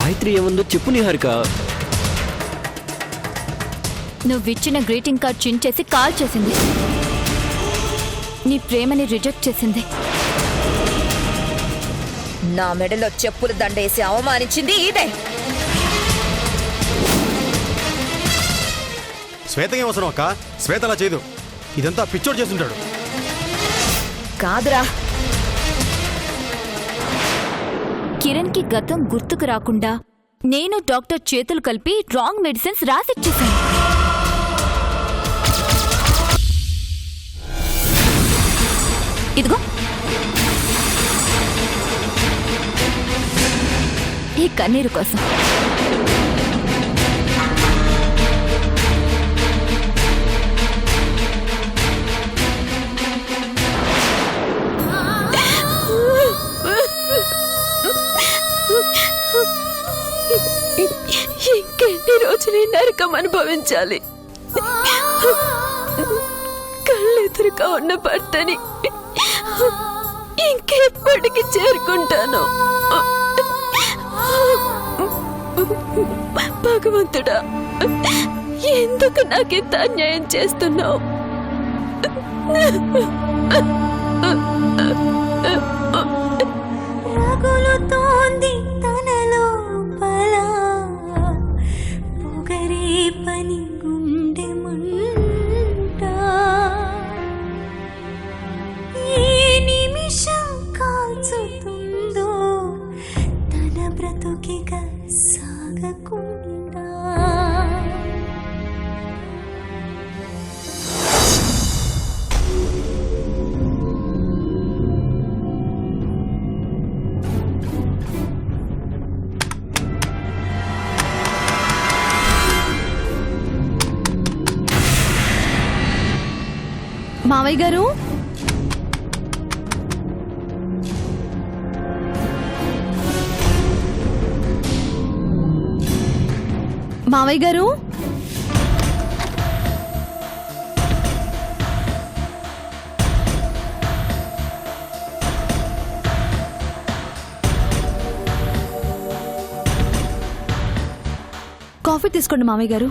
గాయత్రి ఏముందో చెప్పు నిహారిక. నువ్విచ్చిన గ్రీటింగ్ కార్డ్ చించేసి కాల్ చేసింది. నీ ప్రేమని రిజెక్ట్ చేసింది. నా మెడలో చెప్పులు దండేసి అవమానించింది ఇదే. శ్వేత ఏమవసరం అక్క? శ్వేత అలా చేయదు. ఇదంతా పిచ్చోడు చేస్తుంటాడు. కాదురా, కిరణ్ కి గతం గుర్తుకు రాకుండా నేను డాక్టర్ చేతులు కలిపి రాంగ్ మెడిసిన్స్ రాసిచ్చేశాను. ఇదిగో ఈ కన్నీరు కోసం. ఇంకెన్ని రోజులు నరకం అనుభవించాలి? కళ్ళెదురుగా ఉన్న భర్తని ఇంకెప్పటికి చేరుకుంటాను? భగవంతుడా, ఎందుకు నాకింత అన్యాయం చేస్తున్నావు? రగులుతోంది తనలో బలా, పొగరే పని గుండె మంట. ఏ నిమిషం కాల్చుతుందో తన బ్రతుకిక సాగకుండా. మావయ్య గారు, మావయ్య గారు, కాఫీ తీసుకోండి మావయ్య గారు.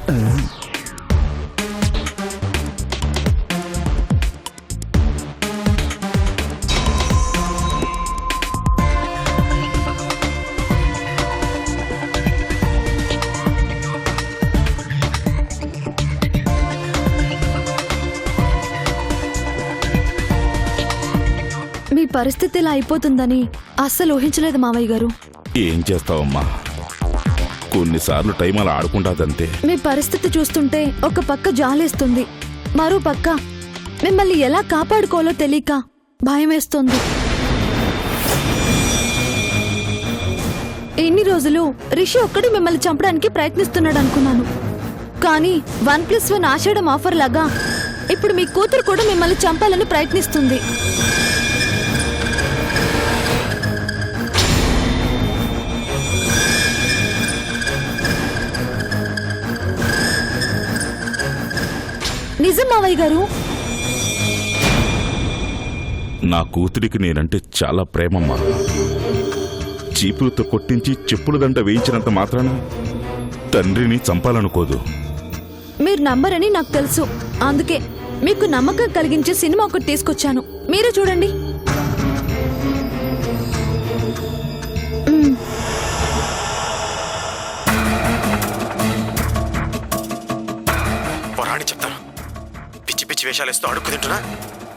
మీ పరిస్థితి ఇలా అయిపోతుందని అస్సలు ఊహించలేదు మావయ్య గారు. ఏం చేస్తావమ్మా, కొన్నిసార్లు టైం అలా ఆడుకుంటాదంతే. మీ పరిస్థితి చూస్తుంటే ఒక పక్క జాలేస్తుంది, మరో పక్క మిమ్మల్ని ఎలా కాపాడుకోవాలో తెలియక భయమేస్తుంది. ఇన్ని రోజులు రిషి ఒక్కడే మిమ్మల్ని చంపడానికి ప్రయత్నిస్తున్నాడు అనుకున్నాను. కానీ 1+1 ఆషాఢం ఆఫర్ లాగా ఇప్పుడు మీ కూతురు కూడా మిమ్మల్ని చంపాలని ప్రయత్నిస్తుంది. నిజం మావయ్య గారు. నా కూతురికి నేనంటే చాలా ప్రేమమ్మా. చీపులతో కొట్టించి చెప్పుల దండ వేయించినంత మాత్రాన తండ్రిని చంపాలనుకోదు. మీరు నమ్మరని నాకు తెలుసు, అందుకే మీకు నమ్మకం కలిగించే సినిమా ఒకటి తీసుకొచ్చాను, మీరే చూడండి. పొరాణి చెప్తాను. పిచ్చి పిచ్చి వేషాలు వేస్తూ అడుక్కు తింటున్నా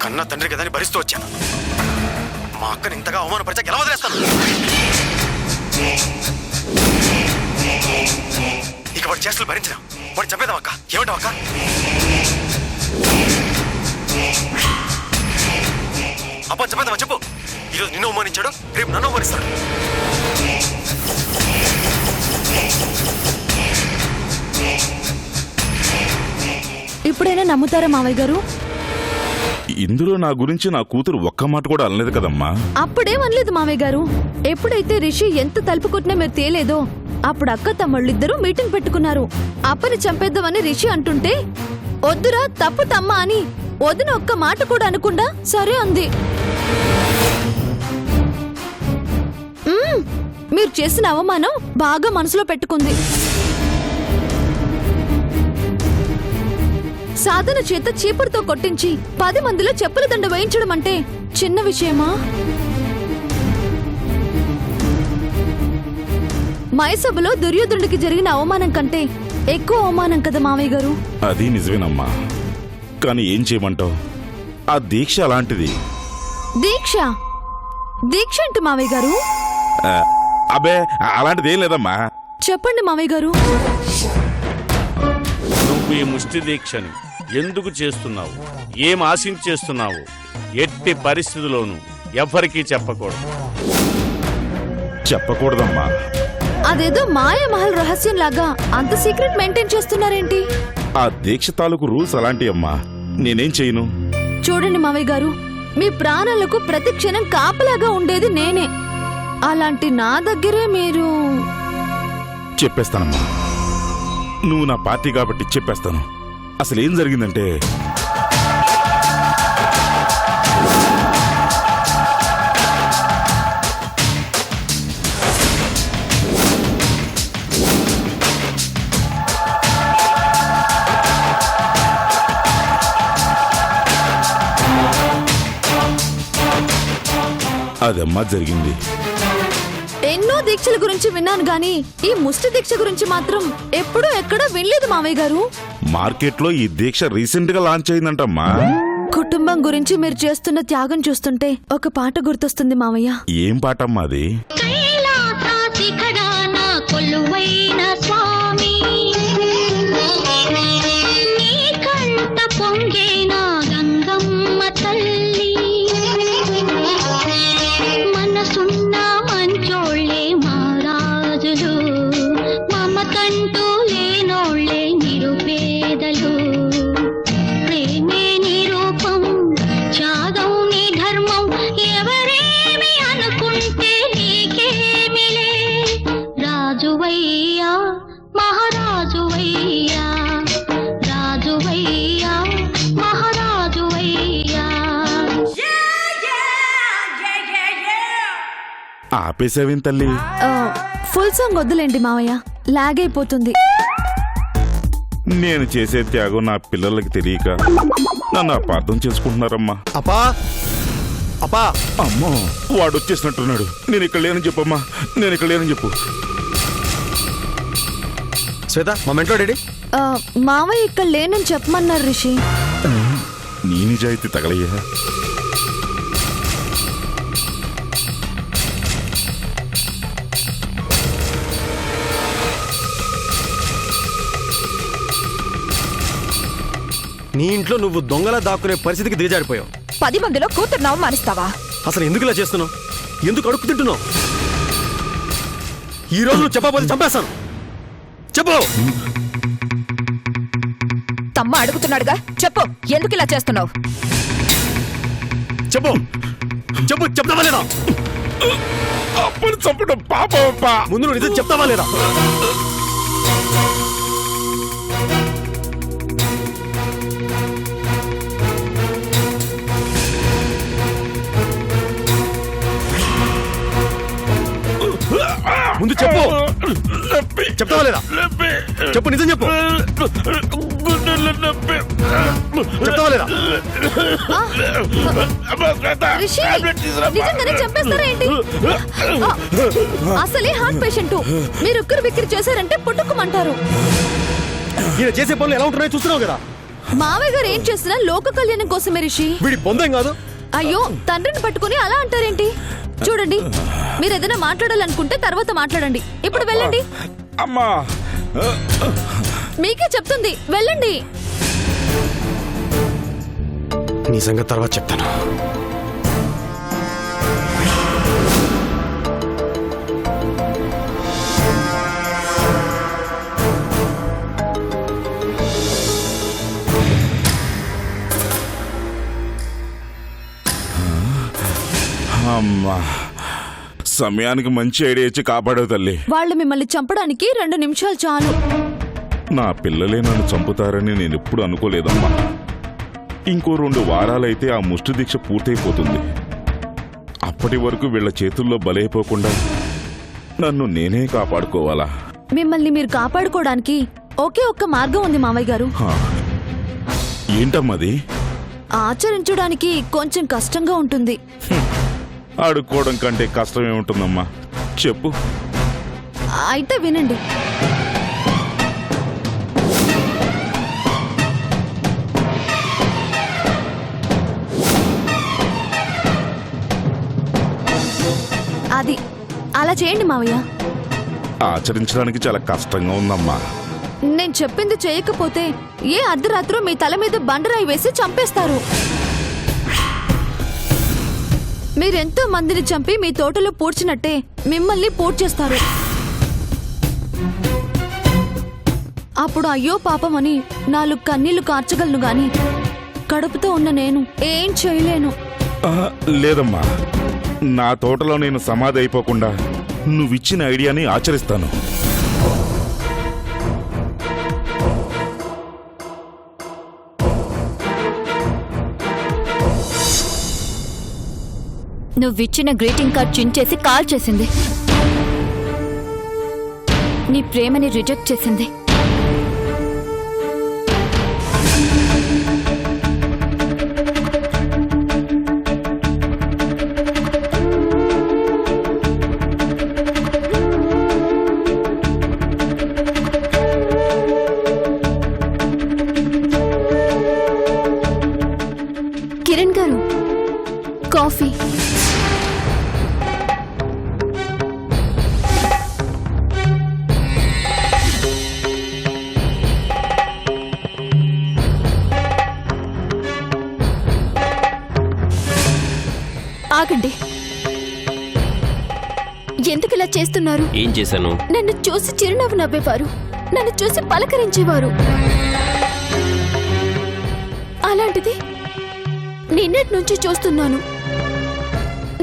కన్నా తండ్రి కదా అని భరిస్తూ వచ్చాను. మా అక్కని ఇంతగా అవమానపరిచాక ఎలా వదిలేస్తాను? ఇక వాడి చేష్టలు భరించిన వాడు చెప్పేదాం అక్క. ఏమంటావు అక్క? అబ్బా చెప్పేదామా చెప్పు. ఈరోజు నిన్ను అవమానించాడు, రేపు నన్ను అవమానిస్తాడు. ఇప్పుడైనా నమ్ముతారా మావయ్య గారు? ఇందులో నా గురించి నా కూతురు ఒక్క మాట కూడా అనలేదు కదమ్మా. అప్పుడేమనలేదు మావయ్య గారు. ఎప్పుడైతే రిషి ఎంత తలుపు కొట్టినా మీరు తేలేదో అప్పుడు అక్క తమ్ముళ్ళిద్దరూ మీటింగ్ పెట్టుకున్నారు. అప్పని చంపేద్దామని రిషి అంటుంటే వద్దురా తప్పు తమ్మ అని వదిన ఒక్క మాట కూడా అనకుండా సరే అంది. మీరు చేసిన అవమానం బాగా మనసులో పెట్టుకుంది. సాధన చేత చీపురుతో కొట్టించి 10 మందిలో చెప్పుల దండ వేయించడం అంటే చిన్న విషయమా? మయసభలో దుర్యోధనుడికి జరిగిన అవమానం కంటే ఎక్కువ అవమానం కదా మామయ్య గారు. అది నిజమేనమ్మా, కానీ ఏం చేయమంటావు? ఆ దీక్ష అలాంటిది. దీక్ష దీక్ష అంటే మామయ్య గారు? అబే అలాంటిది ఏం లేదమ్మా. చెప్పండి మామయ్య గారు. నువ్వు ఈ ముష్టి దీక్షని ఎందుకు చేస్తున్నావు, ఏం ఆశించి చేస్తున్నావు, ఎట్టి పరిస్థితుల్లోనూ ఎవ్వరికీ చెప్పకూడదు. చెప్పకూడదమ్మా. అదేదో మాయామహల్ రహస్యం లాగా అంత సీక్రెట్ మెయింటైన్ చేస్తున్నారేంటి? ఆ దీక్ష తాలూకు రూల్స్ అలాంటివమ్మా, నేనేం చేయను. చూడండి మావయ్య గారు, మీ ప్రాణాలకు ప్రతి క్షణం కాపలాగా ఉండేది నేనే. అలాంటి నా దగ్గరే మీరు... చెప్పేస్తానమ్మా, నువ్వు నా పార్టీ కాబట్టి చెప్పేస్తాను. అసలు ఏం జరిగిందంటే, అదమ్మా జరిగింది. ఎన్నో దీక్షల గురించి విన్నాను గాని ఈ ముష్టి దీక్ష గురించి మాత్రం ఎప్పుడూ ఎక్కడా వినలేదు మావయ్య గారు. మార్కెట్లో ఈ దీక్ష రీసెంట్ గా లాంచ్ అయిందంటమ్మా. కుటుంబం గురించి మీరు చేస్తున్న త్యాగం చూస్తుంటే ఒక పాట గుర్తొస్తుంది మావయ్య. ఏం పాటమ్మా అది? కైలాసాశిఖరాన కొలువైన స్వామి, నీ కంట పొంగేన గంగమ్మ తల్లి, మనసున్న మంచోళ్ళే మహారాజులు, మమకంటూ లేనోళ్ళే నిరుపేదలు, ప్రేమే నిరూపం త్యాగం నీ ధర్మం, ఎవరేమి అనుకుంటే నీకేమిలే, రాజువయ్యా మహారాజువయ్యా, రాజువయ్యా మహారాజువయ్యా. ఆపేసావేం తల్లి? ఫుల్ సాంగ్ వద్దులేండి మావయ్య, లాగ్ అయిపోతుంది. నేను చేసే త్యాగం నా పిల్లలకి తెలియక నన్ను అపార్థం చేసుకుంటున్నారమ్మా. అప్పా అప్పా, అమ్మో, వాడు వచ్చేసినట్టున్నాడు. నేను ఇక్కడ లేనని చెప్పమ్మా, నేను ఇక్కడ లేనని చెప్పు. శ్వేత, మా మెంట్లో డాడీ. మావయ్య ఇక్కడ లేనని చెప్పమన్నారు రిషి. నీ నిజాయితీ తగలయ్యా. నీ ఇంట్లో నువ్వు దొంగలా దాక్కునే పరిస్థితికి దిగజారిపోయావు. 10 మందిలో కూతురు అవమానిస్తావా? అసలు ఎందుకు ఇలా చేస్తున్నావు? ఎందుకు అడుక్కు తింటున్నావు? ఈ రోజు నువ్వు చెప్పకపోతే చంపేస్తాను. చెప్పు. తమ్మ అడుగుతున్నాడుగా, చెప్పు, ఎందుకు ఇలా చేస్తున్నావు? చెప్పు చెప్పు, చెప్తావా లేదా? అప్పుడు చంపడం పాపం. ముందు నువ్వు నిజం చెప్తావా లేదా? ముందు చెప్పు, చెప్తావా లేదా? చెప్పు, నిజం చెప్పు. చెప్తావా లేదా? రిషి, నిజంగానే చంపేస్తారా ఏంటి? అసలే హార్ట్ పేషెంట్, మీరు ఉక్కిరి బిక్కిరి చేశారంటే పుట్టుకోమంటారు. ఈయన చేసే పనులు ఎలా ఉంటున్నాయో చూస్తున్నావు కదా. మావయ్య గారు ఏం చేసినా లోక కళ్యాణం కోసమే రిషి. వీడి పొందేం కాదు. అయ్యో, తండ్రిని పట్టుకుని అలా అంటారేంటి? చూడండి, మీరు ఏదైనా మాట్లాడాలనుకుంటే తర్వాత మాట్లాడండి. ఇప్పుడు వెళ్ళండి. అమ్మా, మీకే చెప్తుంది, వెళ్ళండి. నీ సంగతి తర్వాత చెప్తాను. అమ్మా, సమయానికి మంచి ఐడియా ఇచ్చి కాపాడావు తల్లి. వాళ్ళు మిమ్మల్ని చంపడానికి 2 నిమిషాలు చాలు. నా పిల్లలే నన్ను చంపుతారని నేను ఎప్పుడు అనుకోలేదమ్మా. ఇంకో 2 వారాలైతే ఆ ముష్టి దీక్ష పూర్తయిపోతుంది. అప్పటి వరకు వీళ్ళ చేతుల్లో బలైపోకుండా నన్ను నేనే కాపాడుకోవాలా? మిమ్మల్ని మీరు కాపాడుకోవడానికి ఒకే ఒక్క మార్గం ఉంది మావయ్య గారు. హా. ఏంటమ్మది? ఆచరించడానికి కొంచెం కష్టంగా ఉంటుంది. అడుక్కోవడం కంటే కష్టమే ఉంటుందమ్మా. చెప్పు. అయితే వినండి. అది అలా చేయండి మావయ్య. ఆచరించడానికి చాలా కష్టంగా ఉందమ్మా. నేను చెప్పింది చేయకపోతే ఏ అర్ధరాత్రో మీ తల మీద బండరాయి వేసి చంపేస్తారు. మీరెంతో మందిని చంపి మీ తోటలో పూడ్చినట్టే మిమ్మల్ని పూడ్చేస్తారు. అప్పుడు అయ్యో పాపమని 4 కన్నీళ్లు కార్చగలను గాని కడుపుతో ఉన్న నేను ఏం చేయలేను. లేదమ్మా, నా తోటలో నేను సమాధి అయిపోకుండా నువ్విచ్చిన ఐడియాని ఆచరిస్తాను. నువ్విచ్చిన గ్రీటింగ్ కార్డ్ చించేసి కాల్ చేసింది. నీ ప్రేమని రిజెక్ట్ చేసింది. కిరణ్ గారు, కాఫీ. ఆగండి. ఎందుకు ఇలా చేస్తున్నారు? ఏం చేశాను? నన్ను చూసి చిరునవ్వు నవ్వేవారు, నన్ను చూసి పలకరించేవారు. అలాంటిది నిన్నటి నుంచి చూస్తున్నాను.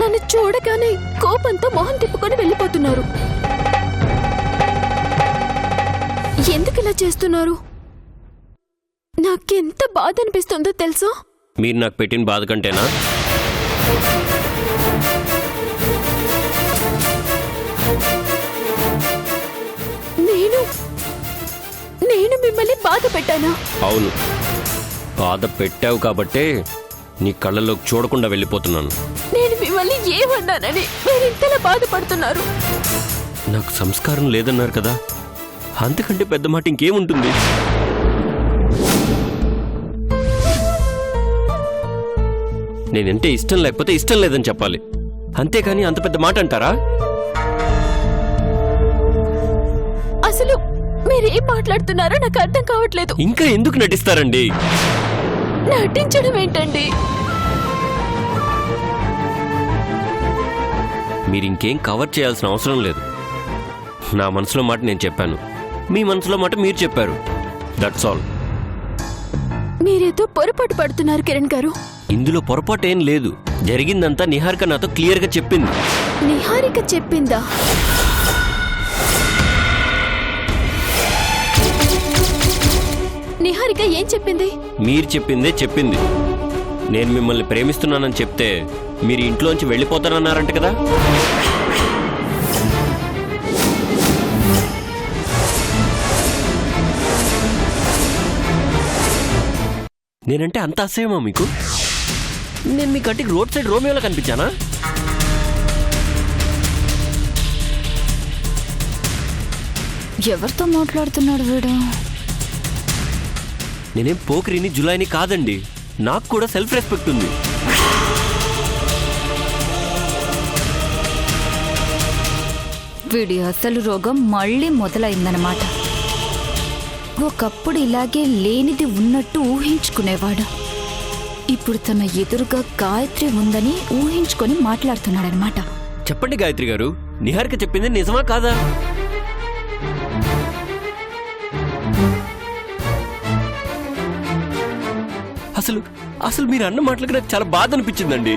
నన్ను చూడగానే కోపంతో మొహం తిప్పుకొని వెళ్ళిపోతున్నారు. ఎందుకు ఇలా చేస్తున్నారు? నాకెంత బాధ అనిపిస్తుందో తెలుసా? మీరు నాకు పెట్టిన బాధ కంటేనా? నేను మిమ్మల్ని బాధ పెట్టానా? అవును, బాధ పెట్టావు కాబట్టే నీ కళ్ళలోకి చూడకుండా వెళ్ళిపోతున్నాను. నేను మిమ్మల్ని ఏమన్నానని మీరు ఇంతలా బాధపడుతున్నారు? నాకు సంస్కారం లేదన్నారు కదా, అంతకంటే పెద్ద మాట ఇంకేముంటుంది? నేనంటే ఇష్టం లేకపోతే ఇష్టం లేదని చెప్పాలి, అంతేకాని అంత పెద్ద మాట అంటారా? అసలు మీరేం మాట్లాడుతున్నారో నాకు అర్థం కావట్లేదు. ఇంకా ఎందుకు నటిస్తారండి? నటించడం ఏంటండి? మీరు ఇంకేం కవర్ చేయాల్సిన అవసరం లేదు. నా మనసులో మాట నేను చెప్పాను, మీ మనసులో మాట మీరు చెప్పారు. That's all. మీరేదో పొరపాటు పడుతున్నారు కిరణ్ గారు. ఇందులో పొరపాటు ఏం లేదు. జరిగిందంతా నిహారిక నాతో క్లియర్గా చెప్పింది. నిహారిక చెప్పిందా? నిహారిక ఏం చెప్పింది? మీరు చెప్పిందే చెప్పింది. నేను మిమ్మల్ని ప్రేమిస్తున్నానని చెప్తే మీరు ఇంట్లోంచి వెళ్ళిపోతానన్నారంట కదా. నేనంటే అంత అసహ్యమా మీకు? నేను మీ కంటికి రోడ్ సైడ్ రోమియోలా కనిపించానా? ఎవరితో మాట్లాడుతున్నాడు వీడు? నేనేం పోకిరిని జులాయిని కాదండి, నాకు కూడా సెల్ఫ్ రెస్పెక్ట్ ఉంది. వీడి అసలు రోగం మళ్ళీ మొదలైందనమాట. ఒకప్పుడు ఇలాగే లేనిది ఉన్నట్టు ఊహించుకునేవాడు. ఇప్పుడు తన ఎదురుగా గాయత్రి ఉందని ఊహించుకొని మాట్లాడుతున్నాడనమాట. చెప్పండి గాయత్రి గారు, నిహారిక చెప్పింది నిజమా కాదా? అసలు అసలు మీరు అన్న మాటలకు నాకు చాలా బాధ అనిపించిందండి.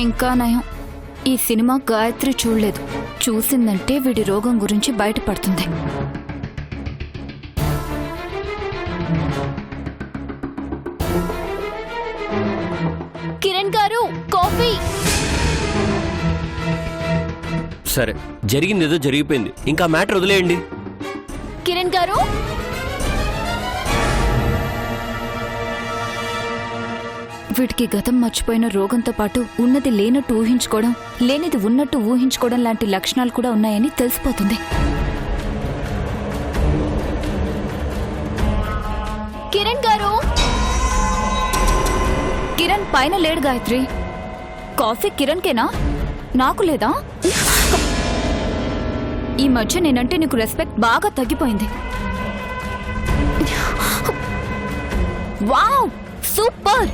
ఇంకా నయం, ఈ సినిమా గాయత్రి చూడలేదు. చూసిందంటే వీడి రోగం గురించి బయటపడుతుంది. కిరణ్ గారు, కాఫీ. సరే, జరిగింది ఏదో జరిగిపోయింది, ఇంకా మ్యాటర్ వదిలేయండి. కిరణ్ గారు, వీటికి గతం మర్చిపోయిన రోగంతో పాటు ఉన్నది లేనట్టు ఊహించుకోవడం, లేనిది ఉన్నట్టు ఊహించుకోవడం లాంటి లక్షణాలు కూడా ఉన్నాయని తెలిసిపోతుంది. కిరణ్ గారు, కిరణ్ పైన లేడు గాయత్రి. కాఫీ కిరణ్కేనా, నాకు లేదా? ఈ మధ్య నేనంటే నీకు రెస్పెక్ట్ బాగా తగ్గిపోయింది. Wow, super!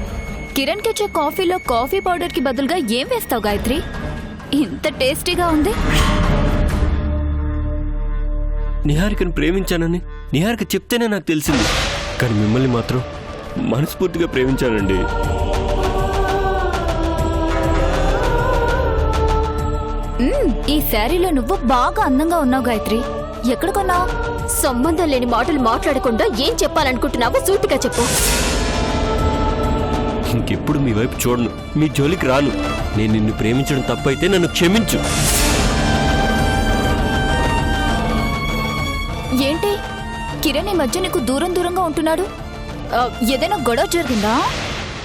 కిరణ్ కిచ్చే కాఫీలో కాఫీ పౌడర్ కి బదులుగా ఏం వేస్తావు గాయత్రి? ఇంత టేస్టీగా ఉంది. నిహారికను ప్రేమించానని నిహారిక చెప్తేనే నాకు తెలిసింది, కానీ మిమ్మల్ని మాత్రం మనస్ఫూర్తిగా ప్రేమించానండి. ఈ శారీలో నువ్వు బాగా అందంగా ఉన్నావు గాయత్రి. ఎక్కడ కొన్నావు? సంబంధం లేని మాటలు మాట్లాడకుండా ఏం చెప్పాలనుకుంటున్నావో సూటిగా చెప్పు. ఇంకెప్పుడు మీ వైపు చూడను, మీ జోలికి రాను. నేను నిన్ను ప్రేమించడం తప్పైతే నన్ను క్షమించు. ఏంటి కిరణ్ ఈ మధ్య నీకు దూరం దూరంగా ఉంటున్నాడు? ఏదైనా గొడవ జరిగిందా?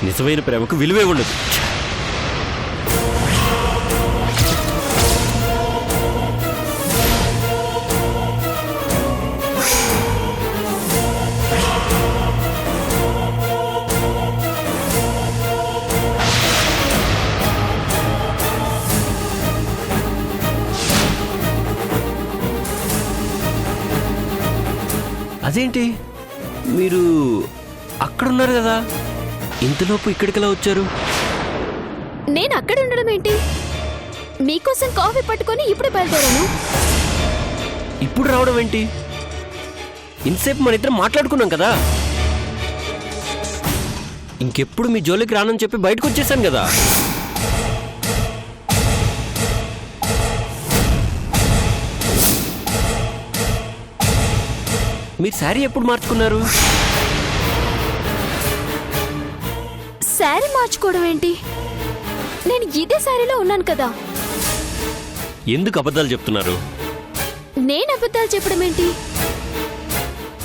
నిజమైన ప్రేమకు విలువే ఉండదు. అదేంటి, మీరు అక్కడున్నారు కదా, ఇంతలోపు ఇక్కడికెలా వచ్చారు? నేను అక్కడ ఉండడం ఏంటి? మీకోసం కాఫీ పట్టుకొని ఇప్పుడు బయలుదేరాను. ఇప్పుడు రావడం ఏంటి? ఇంతసేపు మన ఇద్దరం మాట్లాడుకున్నాం కదా. ఇంకెప్పుడు మీ జోలికి రానని చెప్పి బయటకు వచ్చేసాను కదా. మీరు శారీ ఎప్పుడు మార్చుకున్నారు? శారీ మార్చుకోవడం ఏంటి? నేను ఇదే శారీలో ఉన్నాను కదా. ఎందుకు అబద్ధాలు చెప్తున్నారు? నేను అబద్ధాలు చెప్పడం ఏంటి?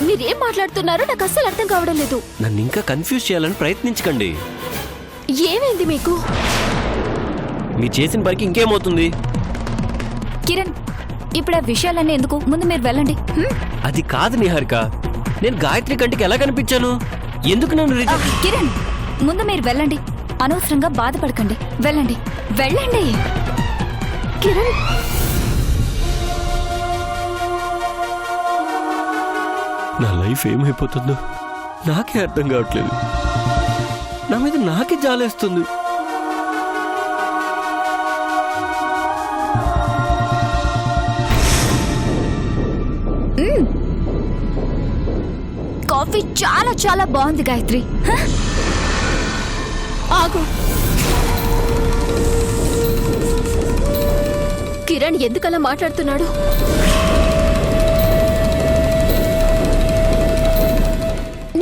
మీరేం మాట్లాడుతున్నారో నాకు అస్సలు అర్థం కావడం లేదు. నన్ను ఇంకా కన్ఫ్యూజ్ చేయాలని ప్రయత్నించకండి. ఏమైంది మీకు? మీరు చేసిన పనికి ఇంకేమవుతుంది? కిరణ్, ఇప్పుడు ఆ విషయాలన్నీ ఎందుకు? ముందు మీరు వెళ్ళండి. అది కాదు నిహారిక, నేను గాయత్రి కంటికి ఎలా కనిపించాను? ఎందుకు నన్ను కిరణ్, ముందు మీరు వెళ్ళండి. అనవసరంగా బాధపడకండి. వెళ్ళండి, వెళ్ళండి. కిరణ్, నా లైఫ్ ఏమైపోతుందో నాకే అర్థం కావట్లేదు. నా మీద నాకే జాలేస్తుంది. కాఫీ చాలా చాలా బాగుంది గాయత్రి. ఆగు. కిరణ్ ఎందుకలా మాట్లాడుతున్నాడు?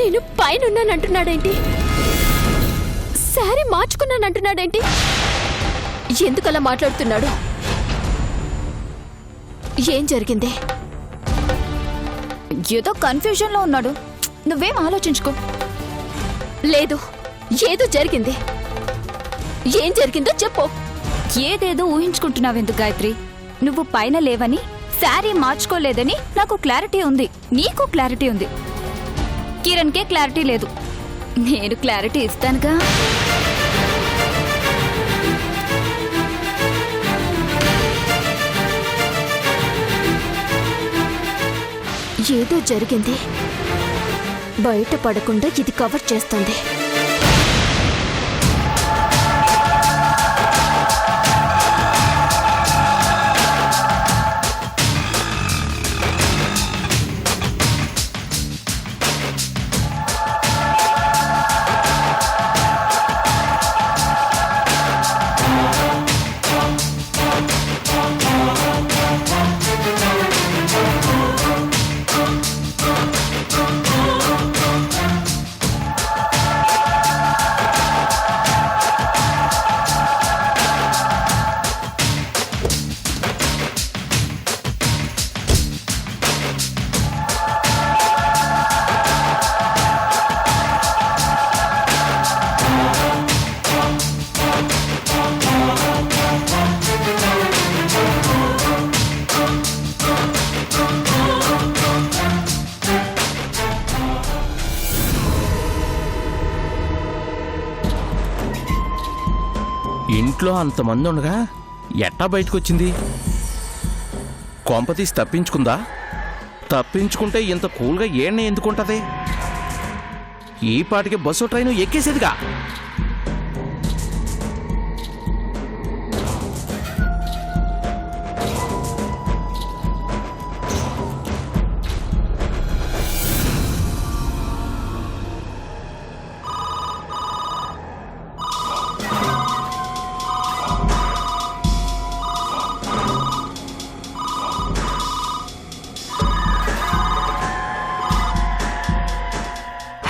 నేను పైన ఉన్నానంటున్నాడేంటి? శారీ మార్చుకున్నానంటున్నాడేంటి? ఎందుకలా మాట్లాడుతున్నాడు? ఏం జరిగింది? ఏదో కన్ఫ్యూజన్ లో ఉన్నాడు. నువ్వేం ఆలోచించుకో. లేదు, ఏదో జరిగింది. ఏం జరిగిందో చెప్పు. ఏదేదో ఊహించుకుంటున్నావెందుకు గాయత్రి? నువ్వు పైన లేవని, శారీ మార్చుకోలేదని నాకు క్లారిటీ ఉంది. నీకు క్లారిటీ ఉంది. కిరణ్కే క్లారిటీ లేదు. నేను క్లారిటీ ఇస్తానుగా. ఏదో జరిగింది. బయట పడకుండా ఇది కవర్ చేస్తుంది. ఇంట్లో అంతమంది ఉండగా ఎట్టా బయటకు వచ్చింది? కొంపతీసి తప్పించుకుందా? తప్పించుకుంటే ఇంత కూల్గా ఏడ్నే ఎందుకుంటది? ఈ పాటికి బస్సు ట్రైను ఎక్కేసేదిగా.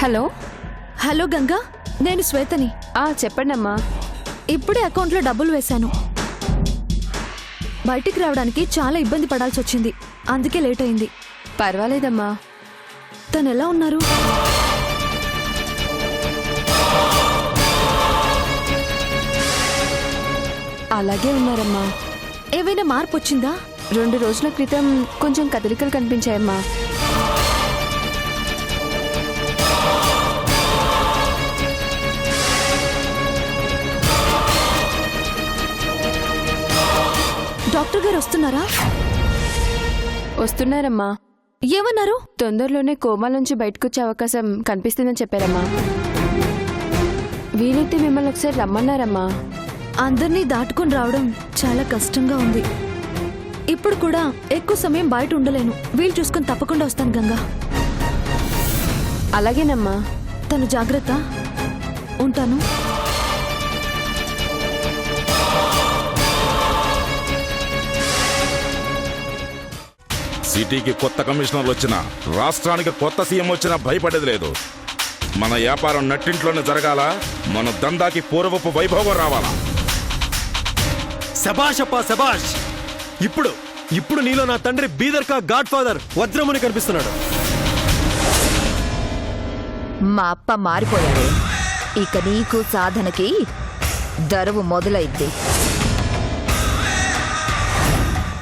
హలో హలో గంగా, నేను శ్వేతని. చెప్పండమ్మా. ఇప్పుడే అకౌంట్లో డబ్బులు వేశాను. బయటికి రావడానికి చాలా ఇబ్బంది పడాల్సి వచ్చింది, అందుకే లేట్ అయింది. పర్వాలేదమ్మా. తను ఎలా ఉన్నారు? అలాగే ఉన్నారమ్మా. ఏవైనా మార్పు వచ్చిందా? 2 రోజుల క్రితం కొంచెం కదలికలు కనిపించాయమ్మా. డాక్టర్ గారు వస్తున్నారా? వస్తున్నారమ్మా. ఏమన్నారు? తొందరలోనే కోమా నుంచి బయటకొచ్చే అవకాశం కనిపిస్తుందని చెప్పారమ్మా. వీలైతే మిమ్మల్ని ఒకసారి రమ్మన్నారమ్మా. అందరినీ దాటుకొని రావడం చాలా కష్టంగా ఉంది. ఇప్పుడు కూడా ఎక్కువ సమయం బయట ఉండలేను. వీలు చూసుకొని తప్పకుండా వస్తాను గంగా. అలాగేనమ్మా. తను జాగ్రత్త. ఉంటాను. సిటీకి కొత్త కమిషనర్లు వచ్చినా, రాష్ట్రానికి కొత్త సీఎం వచ్చినా భయపడేది లేదు. మన వ్యాపారం నట్టింట్లోనే జరగాల, మన దందాకి పూర్వపు వైభవం రావాలా. శబాష్ అప్పా శబాష్. ఇప్పుడు నీలో నా తండ్రి బీదర్ కా గాడ్ ఫాదర్ వజ్రముని కనిపిస్తున్నాడు. మా అప్ప మారిపోయాడు. ఇక నీకు సాధనకి దరువు మొదలైద్ది.